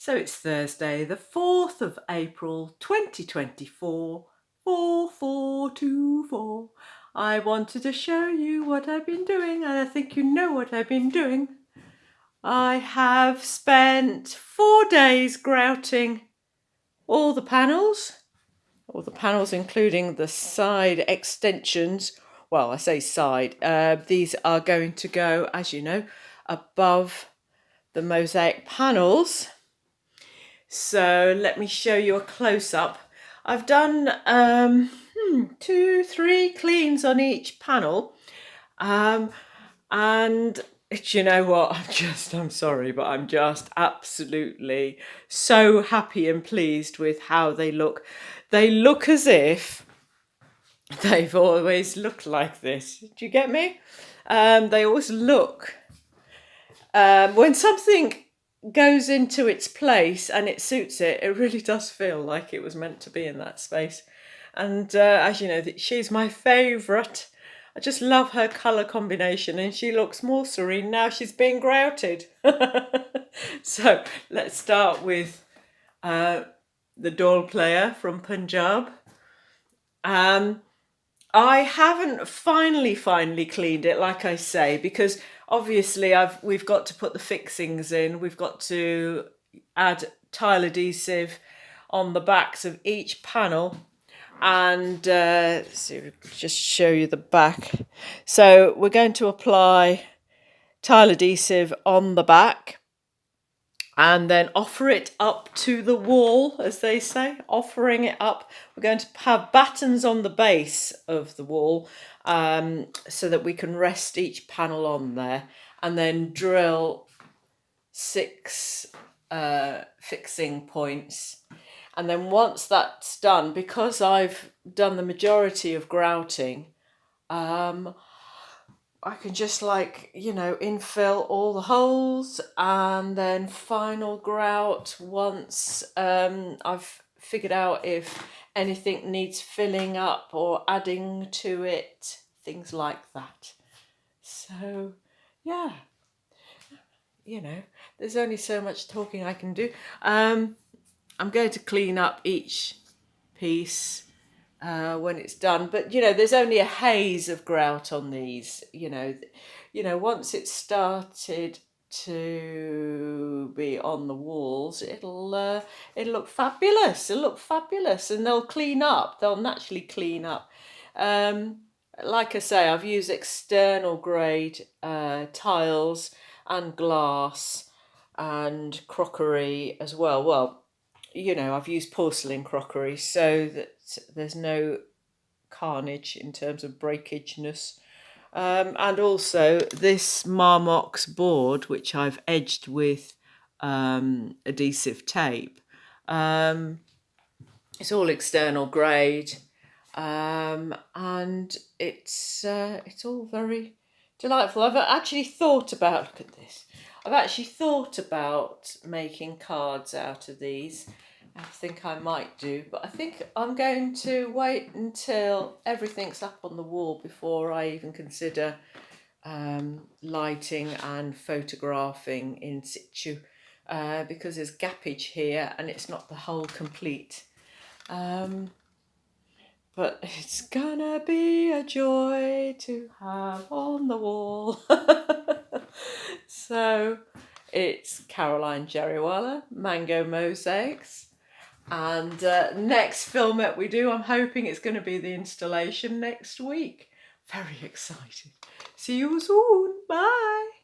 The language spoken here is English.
So it's Thursday, the 4th of April 2024, 4424. I wanted to show you what I've been doing, and I think you know what I've been doing. I have spent 4 days grouting all the panels including the side extensions. Well, I say side, these are going to go, as you know, above the mosaic panels. So let me show you a close-up. I've done 2-3 cleans on each panel, and you know what, I'm sorry, but I'm just absolutely so happy and pleased with how they look. They look as if they've always looked like this. Do you get me? They always look, when something goes into its place and it suits it, it really does feel like it was meant to be in that space. And as you know, she's my favourite. I just love her colour combination, and she looks more serene now she's being grouted. So let's start with the doll player from Punjab. I haven't finally cleaned it, like I say, because obviously we've got to put the fixings in. We've got to add tile adhesive on the backs of each panel, and so just show you the back. So we're going to apply tile adhesive on the back and then offer it up to the wall, as they say, offering it up. We're going to have battens on the base of the wall, so that we can rest each panel on there, and then drill 6 fixing points. And then once that's done, because I've done the majority of grouting, I can just, like, you know, infill all the holes and then final grout once I've figured out if anything needs filling up or adding to it, things like that. So yeah, you know, there's only so much talking I can do. I'm going to clean up each piece when it's done, but you know, there's only a haze of grout on these. You know, once it's started to be on the walls, it'll look fabulous. It'll look fabulous, and they'll clean up. They'll naturally clean up. Like I say, I've used external grade tiles and glass and crockery as well. Well, you know, I've used porcelain crockery so that there's no carnage in terms of breakageness. And also this Marmox board, which I've edged with adhesive tape. It's all external grade, and it's all very delightful. I've actually thought about, look at this, I've actually thought about making cards out of these. I think I might do, but I think I'm going to wait until everything's up on the wall before I even consider lighting and photographing in situ, because there's gappage here and it's not the whole complete. But it's gonna be a joy to have on the wall. So it's Caroline Jerrywalla, Mango Mosaics. And next filmet we do, I'm hoping it's going to be the installation next week. Very excited. See you soon. Bye.